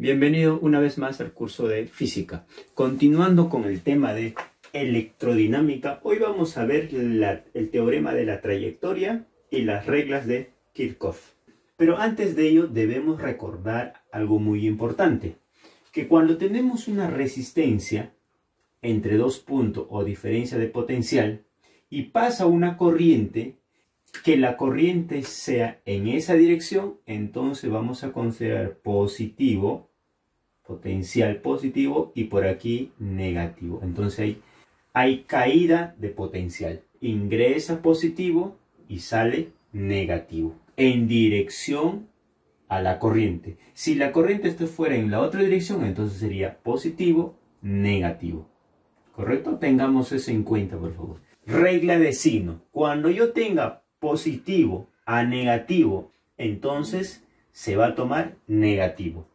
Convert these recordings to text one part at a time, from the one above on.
Bienvenido una vez más al curso de física. Continuando con el tema de electrodinámica, hoy vamos a ver el teorema de la trayectoria y las reglas de Kirchhoff. Pero antes de ello debemos recordar algo muy importante, que cuando tenemos una resistencia entre dos puntos o diferencia de potencial y pasa una corriente, que la corriente sea en esa dirección, entonces vamos a considerar positivo, potencial positivo, y por aquí negativo. Entonces hay caída de potencial. Ingresa positivo y sale negativo en dirección a la corriente. Si la corriente está fuera en la otra dirección, entonces sería positivo, negativo. ¿Correcto? Tengamos eso en cuenta, por favor. Regla de signo. Cuando yo tenga positivo a negativo, entonces se va a tomar negativo.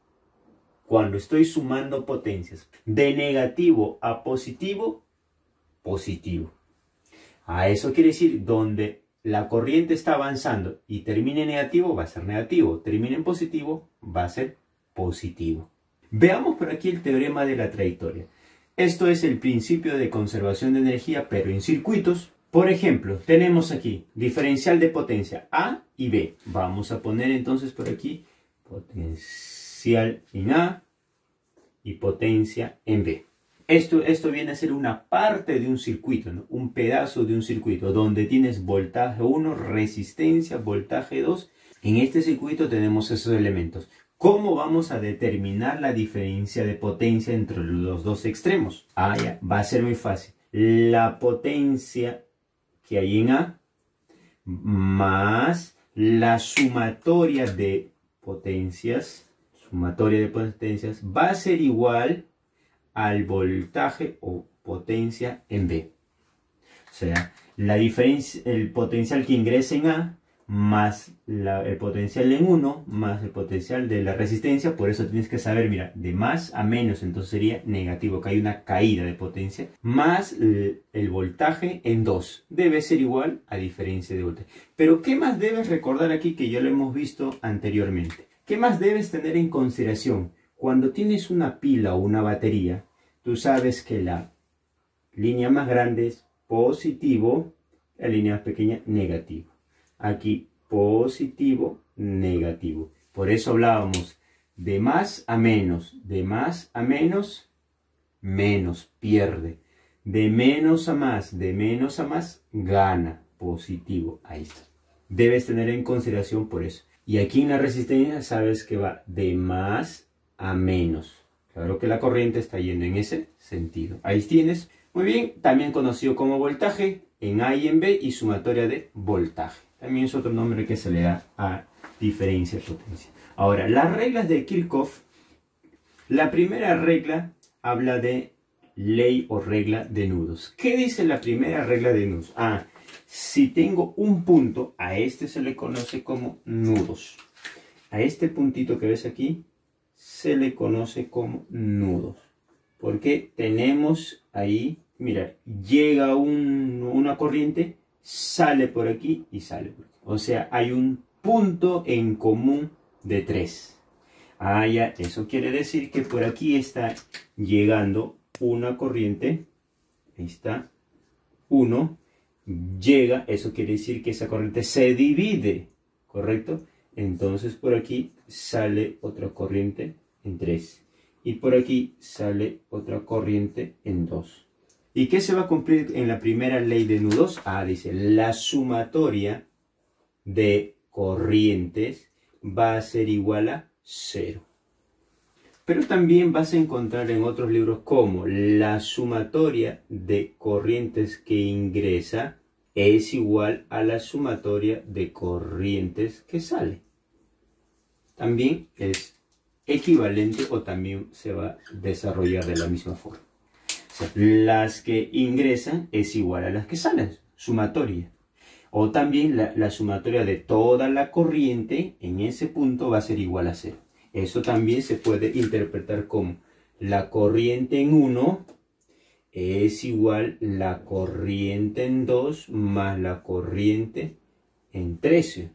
Cuando estoy sumando potencias de negativo a positivo, positivo. A eso quiere decir, donde la corriente está avanzando y termine en negativo, va a ser negativo. Termine en positivo, va a ser positivo. Veamos por aquí el teorema de la trayectoria. Esto es el principio de conservación de energía, pero en circuitos. Por ejemplo, tenemos aquí diferencial de potencia A y B. Vamos a poner entonces por aquí potencial en A y potencia en B. Esto viene a ser una parte de un circuito, ¿no? Un pedazo de un circuito donde tienes voltaje 1, resistencia, voltaje 2. En este circuito tenemos esos elementos. ¿Cómo vamos a determinar la diferencia de potencia entre los dos extremos? Ya, va a ser muy fácil. La potencia que hay en A más la sumatoria de potencias va a ser igual al voltaje o potencia en B. O sea, la diferencia, el potencial que ingresa en A más el potencial en 1 más el potencial de la resistencia. Por eso tienes que saber, mira, de más a menos, entonces sería negativo, que hay una caída de potencia, más el voltaje en 2 debe ser igual a diferencia de voltaje. Pero ¿qué más debes recordar aquí, que ya lo hemos visto anteriormente? ¿Qué más debes tener en consideración? Cuando tienes una pila o una batería, tú sabes que la línea más grande es positivo, la línea más pequeña negativo. Aquí positivo, negativo. Por eso hablábamos de más a menos, menos, pierde. De menos a más, gana, positivo. Ahí está. Debes tener en consideración por eso. Y aquí en la resistencia sabes que va de más a menos. Claro que la corriente está yendo en ese sentido. Ahí tienes. Muy bien, también conocido como voltaje en A y en B, y sumatoria de voltaje. También es otro nombre que se le da a diferencia de potencia. Ahora, las reglas de Kirchhoff. La primera regla habla de ley o regla de nudos. ¿Qué dice la primera regla de nudos? Si tengo un punto, a este se le conoce como nudos. A este puntito que ves aquí se le conoce como nudos. Porque tenemos ahí, mira, llega una corriente, sale por aquí y sale por aquí. O sea, hay un punto en común de 3. Ya, eso quiere decir que por aquí está llegando una corriente. Ahí está, 1. Llega, eso quiere decir que esa corriente se divide, ¿correcto? Entonces por aquí sale otra corriente en 3. Y por aquí sale otra corriente en 2. ¿Y qué se va a cumplir en la primera ley de nudos? Dice, la sumatoria de corrientes va a ser igual a 0. Pero también vas a encontrar en otros libros como la sumatoria de corrientes que ingresa es igual a la sumatoria de corrientes que sale. También es equivalente, o también se va a desarrollar de la misma forma. O sea, las que ingresan es igual a las que salen, sumatoria. O también la sumatoria de toda la corriente en ese punto va a ser igual a 0. Eso también se puede interpretar como la corriente en 1 es igual a la corriente en 2 más la corriente en 13.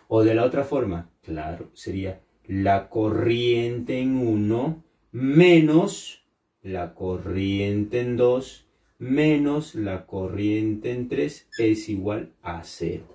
O de la otra forma, claro, sería la corriente en 1 menos la corriente en 2 menos la corriente en 3 es igual a 0.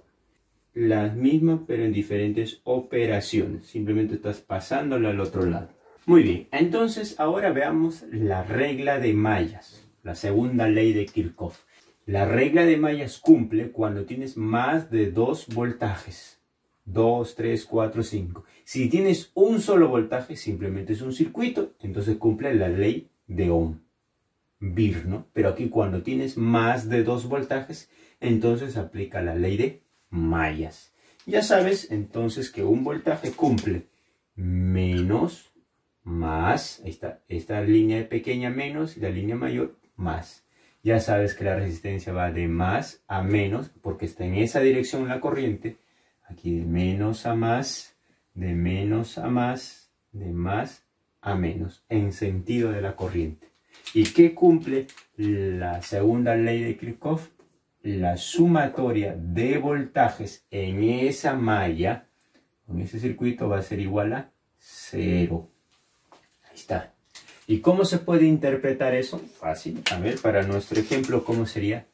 Las mismas pero en diferentes operaciones. Simplemente estás pasándola al otro lado. Muy bien, entonces ahora veamos la regla de mallas. La segunda ley de Kirchhoff. La regla de mallas cumple cuando tienes más de 2 voltajes. 2, 3, 4, 5. Si tienes un solo voltaje, simplemente es un circuito. Entonces cumple la ley de Ohm. Bir, ¿no? Pero aquí cuando tienes más de 2 voltajes, entonces aplica la ley de mallas. Ya sabes entonces que un voltaje cumple menos, más, ahí está, esta línea pequeña menos y la línea mayor más. Ya sabes que la resistencia va de más a menos porque está en esa dirección la corriente. Aquí de menos a más, de menos a más, de más a menos, en sentido de la corriente. ¿Y qué cumple la segunda ley de Kirchhoff? La sumatoria de voltajes en esa malla, en ese circuito, va a ser igual a 0. Ahí está. ¿Y cómo se puede interpretar eso? Fácil. A ver, para nuestro ejemplo, ¿cómo sería?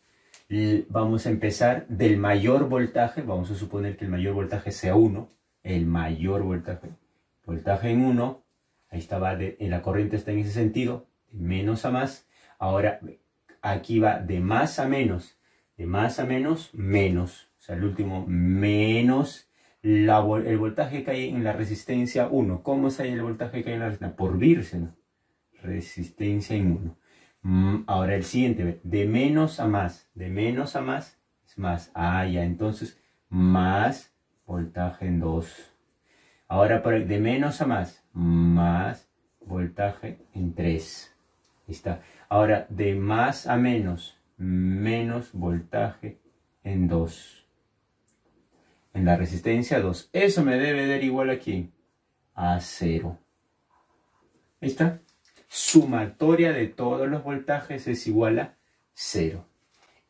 Vamos a empezar del mayor voltaje. Vamos a suponer que el mayor voltaje sea 1. El mayor voltaje. Voltaje en 1. Ahí está, en la corriente está en ese sentido. De menos a más. Ahora, aquí va de más a menos. De más a menos, menos. O sea, el último, menos el voltaje que hay en la resistencia 1. ¿Cómo es ahí el voltaje que hay en la resistencia? Por Birse, ¿no? Resistencia en 1. Ahora el siguiente, de menos a más. De menos a más es más. Ah, ya, entonces, más voltaje en 2. Ahora de menos a más voltaje en 3. Ahí está. Ahora, de más a menos voltaje en 2. En la resistencia 2. Eso me debe dar igual aquí a 0. Ahí está. Sumatoria de todos los voltajes es igual a 0.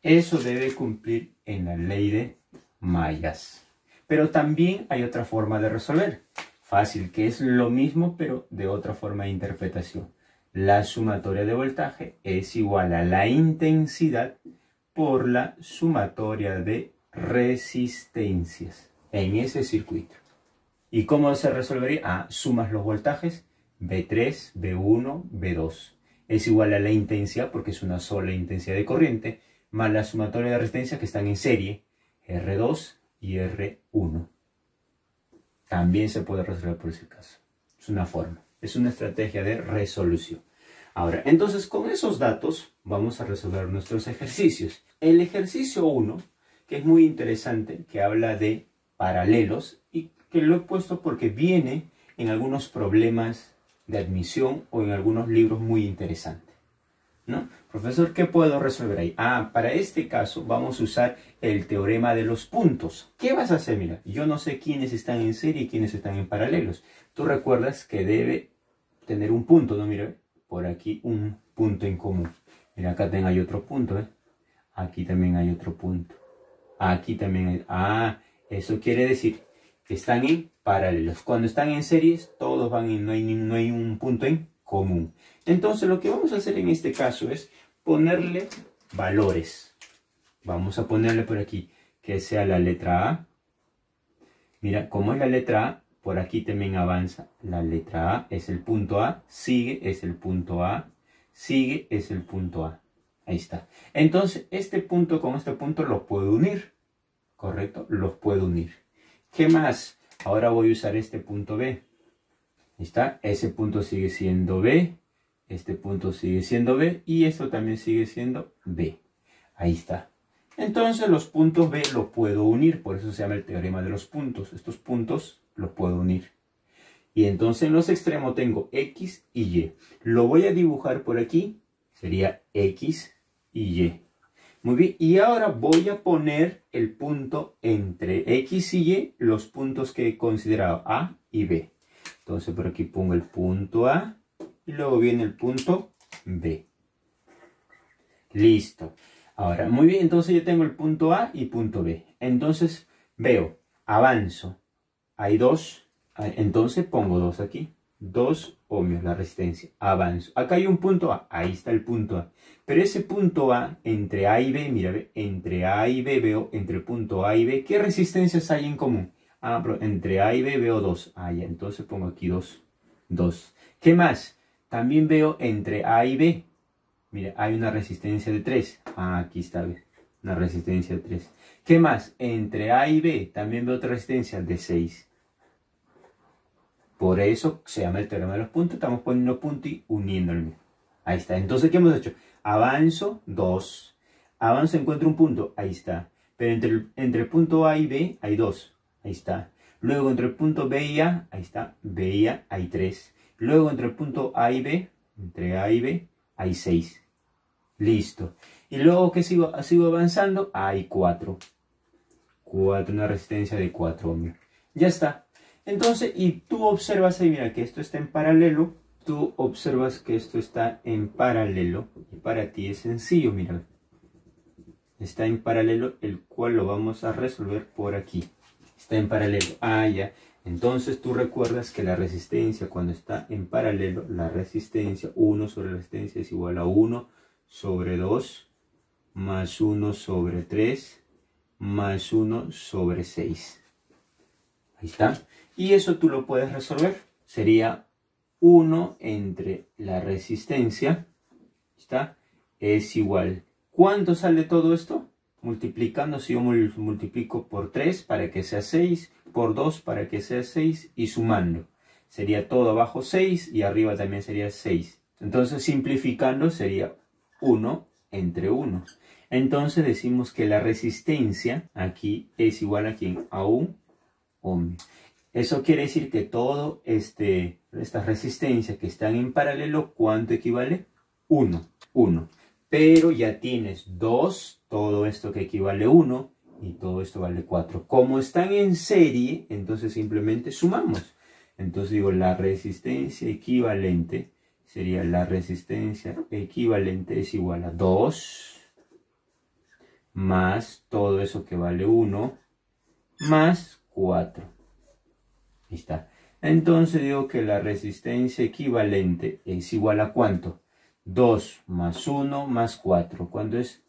Eso debe cumplir en la ley de mallas. Pero también hay otra forma de resolver. Fácil, que es lo mismo pero de otra forma de interpretación. La sumatoria de voltaje es igual a la intensidad por la sumatoria de resistencias en ese circuito. ¿Y cómo se resolvería? Ah, sumas los voltajes, V3, V1, V2. Es igual a la intensidad, porque es una sola intensidad de corriente, más la sumatoria de resistencias que están en serie, R2 y R1. También se puede resolver por ese caso. Es una forma, es una estrategia de resolución. Ahora, entonces con esos datos vamos a resolver nuestros ejercicios. El ejercicio 1, que es muy interesante, que habla de paralelos y que lo he puesto porque viene en algunos problemas de admisión o en algunos libros muy interesantes, ¿no? Profesor, ¿qué puedo resolver ahí? Ah, para este caso vamos a usar el teorema de los puntos. ¿Qué vas a hacer? Mira, yo no sé quiénes están en serie y quiénes están en paralelos. Tú recuerdas que debe tener un punto, ¿no? Mira, por aquí un punto en común. Mira, acá también hay otro punto, ¿eh? Aquí también hay otro punto. Aquí también hay... Ah, eso quiere decir que están en paralelos. Cuando están en series, todos van en... No hay un punto en común. Entonces, lo que vamos a hacer en este caso es ponerle valores. Vamos a ponerle por aquí que sea la letra A. Mira, como es la letra A, por aquí también avanza. La letra A es el punto A, sigue es el punto A, sigue es el punto A. Ahí está. Entonces, este punto con este punto los puedo unir. ¿Correcto? Los puedo unir. ¿Qué más? Ahora voy a usar este punto B. Ahí está. Ese punto sigue siendo B. Este punto sigue siendo B. Y esto también sigue siendo B. Ahí está. Entonces los puntos B los puedo unir. Por eso se llama el teorema de los puntos. Estos puntos los puedo unir. Y entonces en los extremos tengo X y Y. Lo voy a dibujar por aquí. Sería X y Y. Muy bien. Y ahora voy a poner el punto entre X y Y. Los puntos que he considerado A y B. Entonces por aquí pongo el punto A. Y luego viene el punto B. Listo. Ahora, muy bien, entonces yo tengo el punto A y punto B. Entonces veo, avanzo. Hay dos Entonces pongo 2 aquí. 2 ohmios la resistencia. Avanzo. Acá hay un punto A. Ahí está el punto A. Pero ese punto A, entre A y B, mira, entre A y B veo, entre el punto A y B, ¿qué resistencias hay en común? Ah, pero entre A y B veo 2. Ah, ya, entonces pongo aquí 2. 2. ¿Qué más? También veo entre A y B. Mira, hay una resistencia de 3. Ah, aquí está, ¿ves? Una resistencia de 3. ¿Qué más? Entre A y B también veo otra resistencia de 6. Por eso se llama el teorema de los puntos. Estamos poniendo puntos y uniéndolo. Ahí está. Entonces, ¿qué hemos hecho? Avanzo 2. Avanzo, encuentro un punto. Ahí está. Pero entre el punto A y B hay 2. Ahí está. Luego entre el punto B y A, ahí está. B y A hay 3. Luego entre el punto A y B, entre A y B, hay 6. Listo. Y luego que sigo avanzando, hay 4. 4, una resistencia de 4 ohmios. Ya está. Entonces, y tú observas ahí, mira, que esto está en paralelo. Tú observas que esto está en paralelo. Y para ti es sencillo, mira. Está en paralelo, el cual lo vamos a resolver por aquí. Está en paralelo. Ah, ya. Entonces tú recuerdas que la resistencia, cuando está en paralelo, la resistencia, 1 sobre la resistencia es igual a 1 sobre 2 más 1 sobre 3 más 1 sobre 6. Ahí está. Y eso tú lo puedes resolver. Sería 1 entre la resistencia, ¿está? Es igual. ¿Cuánto sale todo esto? Multiplicando, si yo multiplico por 3 para que sea 6, por 2 para que sea 6 y sumando. Sería todo abajo 6 y arriba también sería 6. Entonces simplificando sería 1 entre 1. Entonces decimos que la resistencia aquí es igual a ¿quién? A 1 ohmio. Eso quiere decir que todo estas resistencias que están en paralelo, ¿cuánto equivale? 1. 1. Pero ya tienes 2, todo esto que equivale a 1 y todo esto vale 4. Como están en serie, entonces simplemente sumamos. Entonces digo, la resistencia equivalente sería la resistencia equivalente es igual a 2 más todo eso que vale 1 más 4. Ahí está. Entonces digo que la resistencia equivalente es igual a ¿cuánto? 2 más 1 más 4. ¿Cuánto es?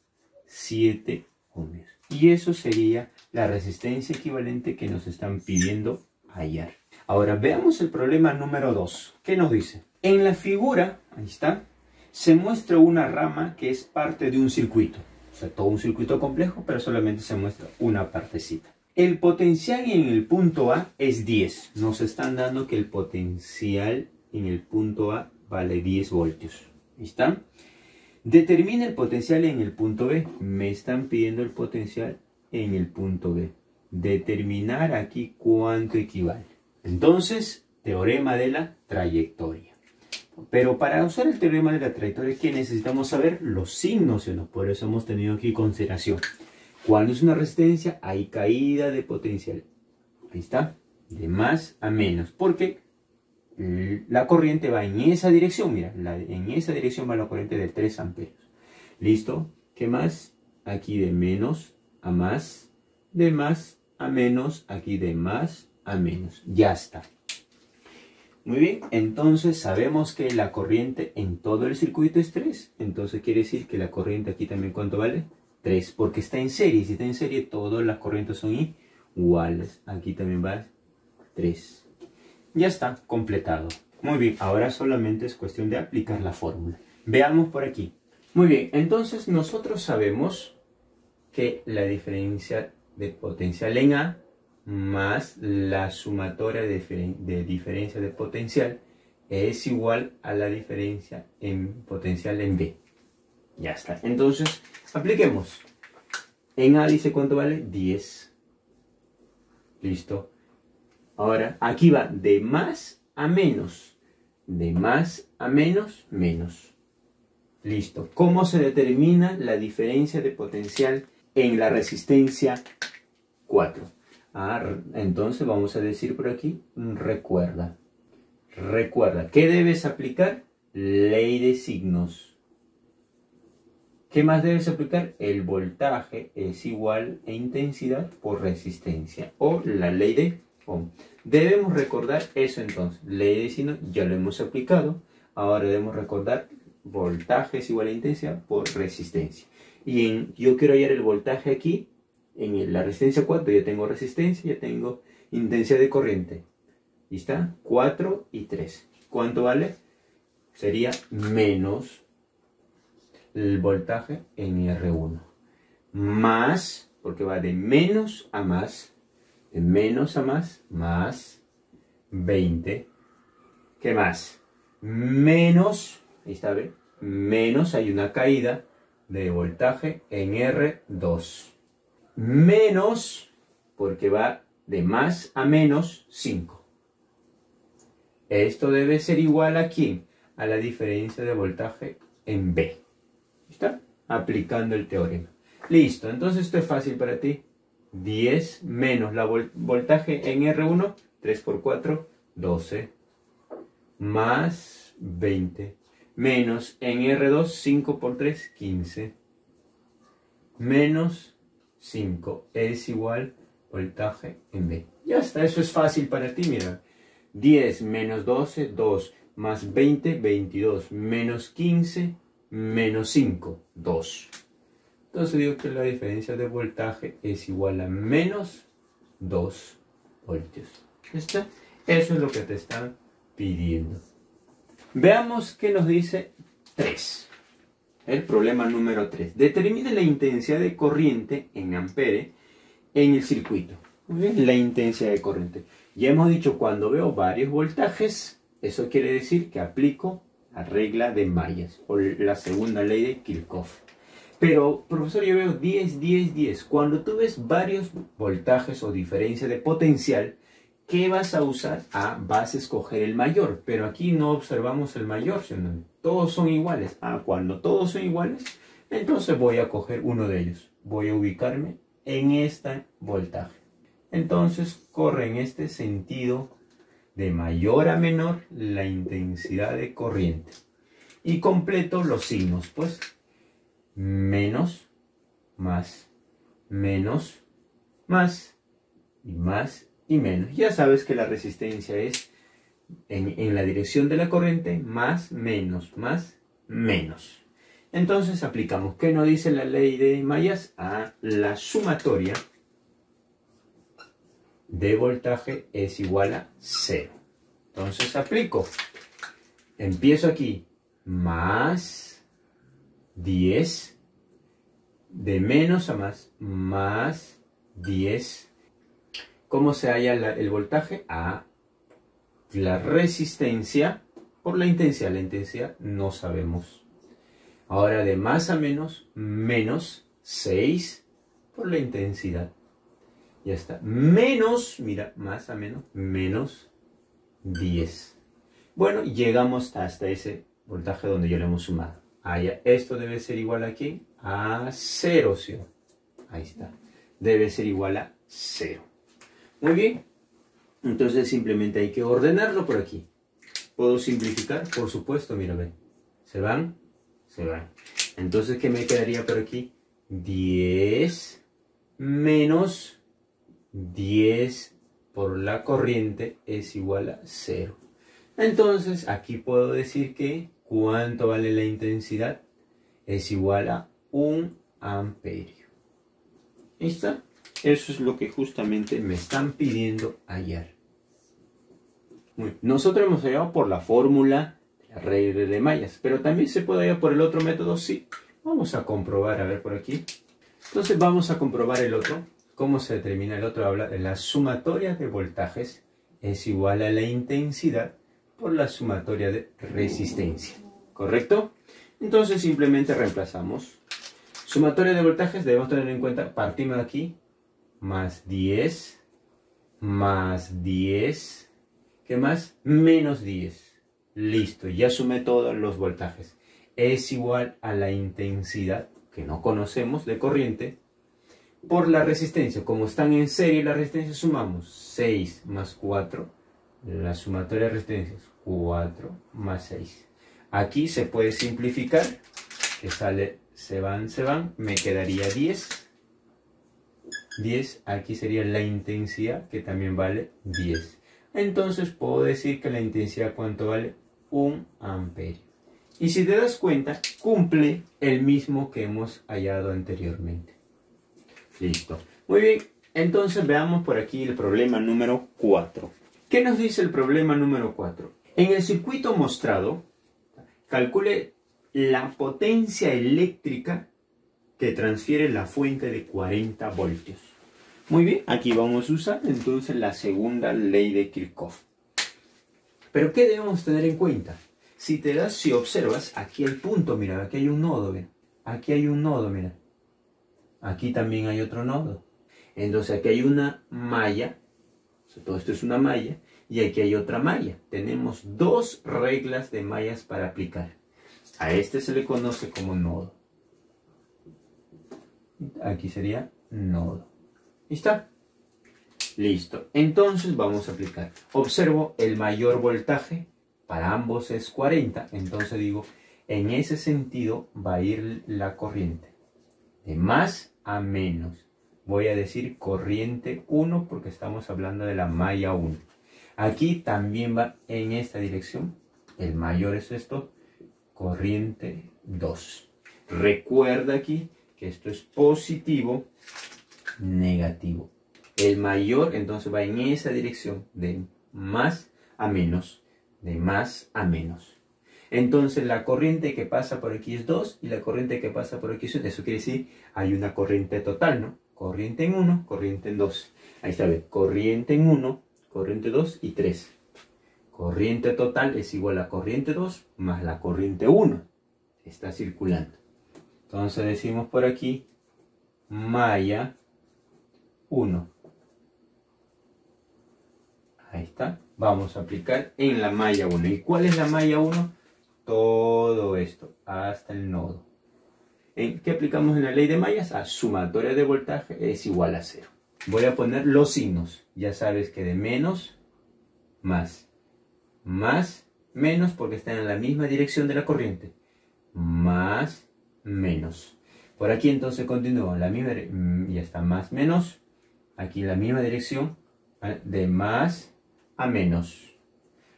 7 ohmios. Y eso sería la resistencia equivalente que nos están pidiendo hallar. Ahora veamos el problema número 2. ¿Qué nos dice? En la figura, ahí está, se muestra una rama que es parte de un circuito. O sea, todo un circuito complejo, pero solamente se muestra una partecita. El potencial en el punto A es 10. Nos están dando que el potencial en el punto A vale 10 voltios. ¿Ahí está? Determina el potencial en el punto B. Me están pidiendo el potencial en el punto B. Determinar aquí cuánto equivale. Entonces, teorema de la trayectoria. Pero para usar el teorema de la trayectoria, ¿qué necesitamos saber? Los signos, ¿no? Por eso hemos tenido aquí consideración. Cuando es una resistencia, hay caída de potencial. Ahí está. De más a menos. Porque la corriente va en esa dirección. Mira, en esa dirección va la corriente de 3 amperios. ¿Listo? ¿Qué más? Aquí de menos a más. De más a menos. Aquí de más a menos. Ya está. Muy bien. Entonces sabemos que la corriente en todo el circuito es 3. Entonces quiere decir que la corriente aquí también ¿cuánto vale? 3, porque está en serie. Si está en serie, todas las corrientes son iguales. Aquí también va 3. Ya está completado. Muy bien, ahora solamente es cuestión de aplicar la fórmula. Veamos por aquí. Muy bien, entonces nosotros sabemos que la diferencia de potencial en A más la sumatoria de diferencia de potencial es igual a la diferencia en potencial en B. Ya está. Entonces, apliquemos. En A dice cuánto vale 10. Listo. Ahora, aquí va de más a menos. De más a menos, menos. Listo. ¿Cómo se determina la diferencia de potencial en la resistencia 4? Entonces vamos a decir por aquí, recuerda. Recuerda, ¿qué debes aplicar? Ley de signos. ¿Qué más debes aplicar? El voltaje es igual a intensidad por resistencia. O la ley de ohm. Debemos recordar eso entonces. Ley de sino ya lo hemos aplicado. Ahora debemos recordar voltaje es igual a intensidad por resistencia. Y yo quiero hallar el voltaje aquí. En la resistencia 4 ya tengo resistencia, ya tengo intensidad de corriente. ¿Y está? 4 y 3. ¿Cuánto vale? Sería menos el voltaje en R1. Más, porque va de menos a más, de menos a más 20. ¿Qué más? Menos, ahí está, ¿ve? Menos, hay una caída de voltaje en R2. Menos, porque va de más a menos 5. Esto debe ser igual a ¿quién? A la diferencia de voltaje en B. ¿Está? Aplicando el teorema. Listo, entonces esto es fácil para ti. 10 menos la voltaje en R1, 3 por 4, 12. Más 20. Menos en R2, 5 por 3, 15. Menos 5 es igual voltaje en B. Ya está, eso es fácil para ti, mira. 10 menos 12, 2. Más 20, 22. Menos 15, menos 5, 2. Entonces digo que la diferencia de voltaje es igual a menos 2 voltios. ¿Está? Eso es lo que te están pidiendo. Veamos qué nos dice 3. El problema número 3. Determine la intensidad de corriente en ampere en el circuito. Muy bien, la intensidad de corriente. Ya hemos dicho, cuando veo varios voltajes, eso quiere decir que aplico la regla de mallas o la segunda ley de Kirchhoff. Pero, profesor, yo veo 10, 10, 10. Cuando tú ves varios voltajes o diferencia de potencial, ¿qué vas a usar? Vas a escoger el mayor, pero aquí no observamos el mayor, sino todos son iguales. Cuando todos son iguales, entonces voy a coger uno de ellos. Voy a ubicarme en este voltaje. Entonces corre en este sentido de mayor a menor la intensidad de corriente. Y completo los signos, pues menos, más, menos, más y más y menos. Ya sabes que la resistencia es en la dirección de la corriente, más, menos, menos. Entonces aplicamos. ¿Qué nos dice la ley de mallas? La sumatoria de voltaje es igual a 0. Entonces aplico. Empiezo aquí. Más 10. De menos a más 10. ¿Cómo se halla el voltaje? La resistencia por la intensidad. La intensidad no sabemos. Ahora de más a menos 6 por la intensidad. Ya está. Menos, mira, más a menos, menos 10. Bueno, llegamos hasta ese voltaje donde ya lo hemos sumado. Ya, esto debe ser igual a ¿qué? A 0, ¿sí? Ahí está. Debe ser igual a 0. Muy bien. Entonces simplemente hay que ordenarlo por aquí. ¿Puedo simplificar? Por supuesto, mira, ven. ¿Se van? Se van. Entonces, ¿qué me quedaría por aquí? 10 menos 10 por la corriente es igual a 0. Entonces, aquí puedo decir que ¿cuánto vale la intensidad? Es igual a 1 amperio. ¿Listo? Eso es lo que justamente me están pidiendo hallar. Nosotros hemos hallado por la fórmula de la regla de mallas, pero también se puede hallar por el otro método, sí. Vamos a comprobar, a ver por aquí. Entonces vamos a comprobar el otro. ¿Cómo se determina el otro? Habla de la sumatoria de voltajes es igual a la intensidad por la sumatoria de resistencia. ¿Correcto? Entonces simplemente reemplazamos. Sumatoria de voltajes debemos tener en cuenta, partimos de aquí, más 10, más 10, ¿qué más? Menos 10. Listo, ya sumé todos los voltajes. Es igual a la intensidad, que no conocemos, de corriente, por la resistencia. Como están en serie la resistencia, sumamos 6 más 4. La sumatoria de resistencias, 4 más 6. Aquí se puede simplificar, que sale, se van, me quedaría 10 10, aquí sería la intensidad, que también vale 10. Entonces puedo decir que la intensidad, ¿cuánto vale? 1 amperio. Y si te das cuenta, cumple el mismo que hemos hallado anteriormente. Listo. Muy bien, entonces veamos por aquí el problema número 4. ¿Qué nos dice el problema número 4? En el circuito mostrado, calcule la potencia eléctrica que transfiere la fuente de 40 voltios. Muy bien, aquí vamos a usar entonces la segunda ley de Kirchhoff. Pero ¿qué debemos tener en cuenta? Si observas, aquí hay punto, mira, aquí hay un nodo, mira. Aquí hay un nodo, mira. Aquí también hay otro nodo. Entonces aquí hay una malla, o sea, todo esto es una malla, y aquí hay otra malla. Tenemos dos reglas de mallas para aplicar. A este se le conoce como nodo. Aquí sería nodo. ¿Listo? Listo. Entonces vamos a aplicar. Observo el mayor voltaje. Para ambos es 40. Entonces digo, en ese sentido va a ir la corriente. De más a menos. Voy a decir corriente 1 porque estamos hablando de la malla 1. Aquí también va en esta dirección. El mayor es esto. Corriente 2. Recuerda aquí que esto es positivo, negativo. El mayor entonces va en esa dirección, de más a menos, de más a menos. Entonces la corriente que pasa por aquí es 2 y la corriente que pasa por aquí es 1. Eso quiere decir, hay una corriente total, ¿no? Corriente en 1, corriente en 2. Ahí está, ¿ve? Corriente en 1, corriente 2 y 3. Corriente total es igual a corriente 2 más la corriente 1. Está circulando. Entonces decimos por aquí, malla 1. Ahí está. Vamos a aplicar en la malla 1. ¿Y cuál es la malla 1? Todo esto, hasta el nodo. ¿Qué aplicamos en la ley de mallas? A sumatoria de voltaje es igual a 0. Voy a poner los signos. Ya sabes que de menos, más. Más, menos, porque están en la misma dirección de la corriente. Más, menos. Por aquí entonces continúa. La misma, ya está, más, menos. Aquí la misma dirección. De más a menos.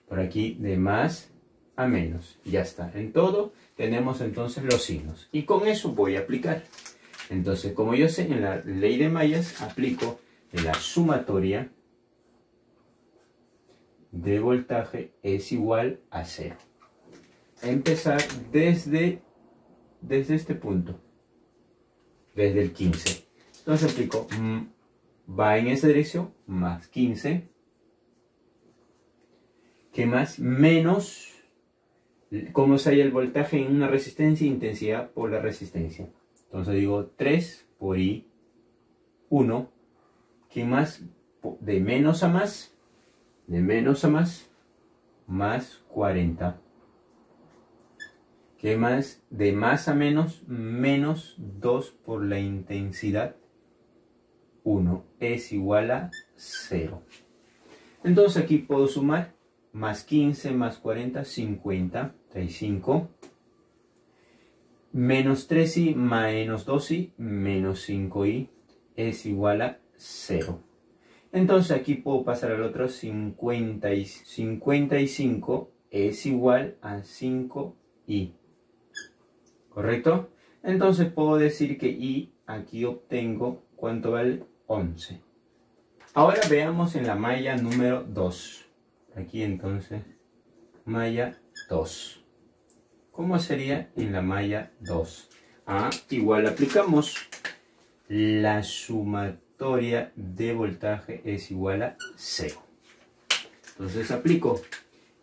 Por aquí de más a menos. Ya está. En todo tenemos entonces los signos. Y con eso voy a aplicar. Entonces, como yo sé, en la ley de mallas aplico la sumatoria de voltaje es igual a 0. Empezar desde este punto. Desde el 15. Entonces aplico, va en esa dirección, más 15. ¿Qué más? Menos, como se halla el voltaje en una resistencia, intensidad por la resistencia. Entonces digo 3 por I 1. ¿Qué más? De menos a más. De menos a más. Más 40. ¿Qué más? De más a menos. Menos 2 por la intensidad 1 es igual a 0. Entonces aquí puedo sumar más 15 más 40, 50, 35. Menos 3i menos 2i menos 5i es igual a 0. Entonces aquí puedo pasar al otro 55 es igual a 5i. ¿Correcto? Entonces puedo decir que i aquí obtengo, ¿cuánto vale? 11. Ahora veamos en la malla número 2. Aquí entonces, malla 2. ¿Cómo sería en la malla 2? Igual aplicamos la sumatoria de voltaje es igual a 0. Entonces aplico.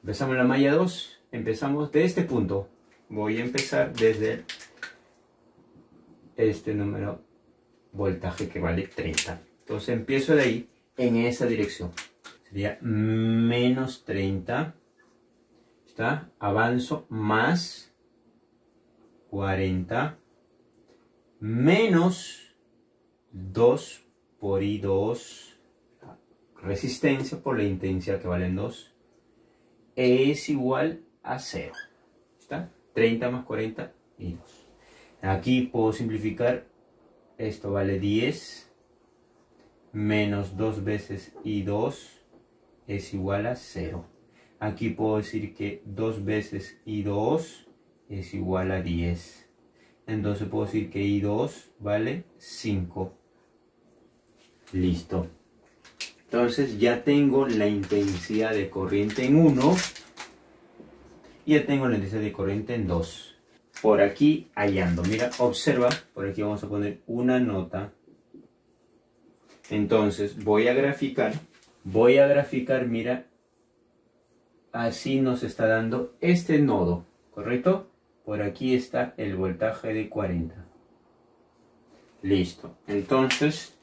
Empezamos la malla 2. Empezamos de este punto. Voy a empezar desde este número voltaje que vale 30. Entonces empiezo de ahí en esa dirección. Sería menos 30. ¿Está? Avanzo más 40 menos 2 por I2 resistencia por la intensidad que vale en 2 es igual a 0. ¿Está? 30 más 40 I2. Aquí puedo simplificar. Esto vale 10 menos 2 veces I2 es igual a 0. Aquí puedo decir que 2 veces I2 es igual a 10. Entonces puedo decir que I2 vale 5. Listo. Entonces ya tengo la intensidad de corriente en 1 y ya tengo la intensidad de corriente en 2. Por aquí hallando. Mira, observa, por aquí vamos a poner una nota. Entonces voy a graficar, mira, así nos está dando este nodo, ¿correcto? Por aquí está el voltaje de 40. Listo. Entonces,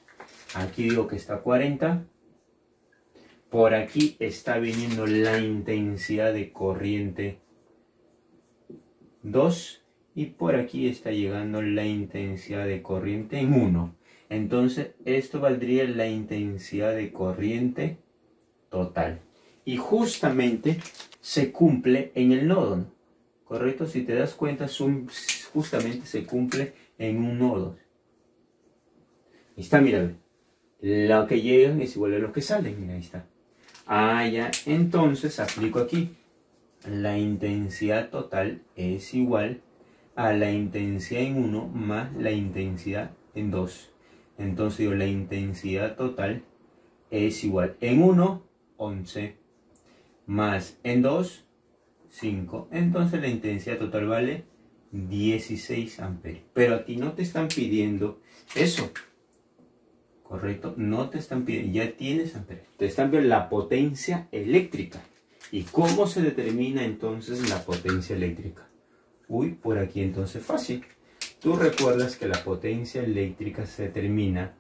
aquí digo que está 40. Por aquí está viniendo la intensidad de corriente 2. Y por aquí está llegando la intensidad de corriente en 1. Entonces, esto valdría la intensidad de corriente total. Y justamente se cumple en el nodo, ¿no? ¿Correcto? Si te das cuenta, justamente se cumple en un nodo. Ahí está, mira. Lo que llegan es igual a lo que salen. Mira, ahí está. Ah, ya. Entonces, aplico aquí. La intensidad total es igual a la intensidad en 1 más la intensidad en 2. Entonces, digo, la intensidad total es igual en 1, 11, más en 2, 5. Entonces, la intensidad total vale 16 amperios. Pero a ti no te están pidiendo eso. ¿Correcto? No te están pidiendo, ya tienes amperios. Te están pidiendo la potencia eléctrica. ¿Y cómo se determina entonces la potencia eléctrica? Uy, por aquí entonces fácil. Tú recuerdas que la potencia eléctrica se determina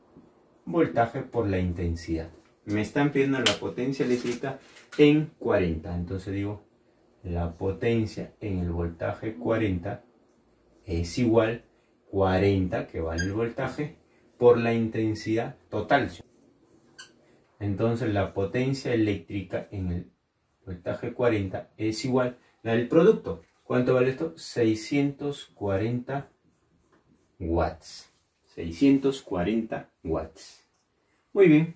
voltaje por la intensidad. Me están pidiendo la potencia eléctrica en 40. Entonces digo, la potencia en el voltaje 40 es igual 40, que vale el voltaje, por la intensidad total. Entonces la potencia eléctrica en el voltaje 40 es igual al producto. ¿Cuánto vale esto? 640 watts. 640 watts. Muy bien.